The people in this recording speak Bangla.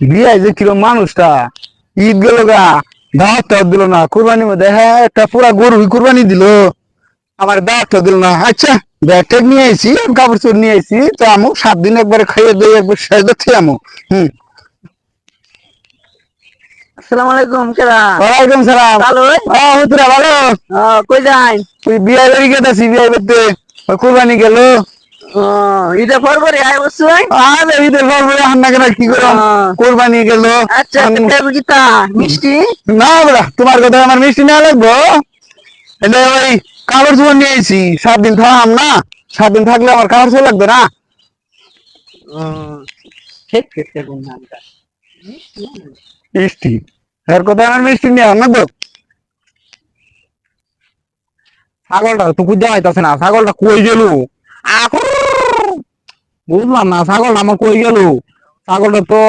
বিয়ে যে কিরম মানুষটা ঈদ গেল গা দাওয়াত দিল না কুরবানি মধ্যে হ্যাঁ একটা পুরা গরু কুরবানি দিল আমার দাওয়াত দিল না আচ্ছা ব্যাগ ট্যাগ নিয়ে আইছি কাপড় চোর নিয়ে আইছি তো আমু 7 দিন একবারে খাইয়ে দিয়ে একবার শেষ দিচ্ছি আমু হম। আসসালামু আলাইকুম কেরা ওয়ালাইকুম সালাম। ভালো হুতুরা ভালো। কই যাই তুই বিয়ে বাড়ি গেতাছি বিয়ে করতে কুরবানি গেল ঈদের পর পরে আয় বসছই আর ঈদের পর পরে হান্না কেনা কি করলাম কোরবানি গেল। আচ্ছা দেব গীতা মিষ্টি না বড়া তোমার কথা আমার মিষ্টি না লাগবো এটা ওই কাপড় চোপড় নিয়ে আইছি 7 দিন থাকলাম না 7 দিন থাকলে আমার কাপড় চোপড় লাগবে না ঠিক ঠিক কোন নামটা মিষ্টি এর কথা আমার মিষ্টি নিয়ে আমার লাগবো। ছাগলটা তো খুঁজে পাইতাছে না ছাগলটা কই গেল বুঝলাম না ছাগলটা আমার কই গেল ছাগলটা তো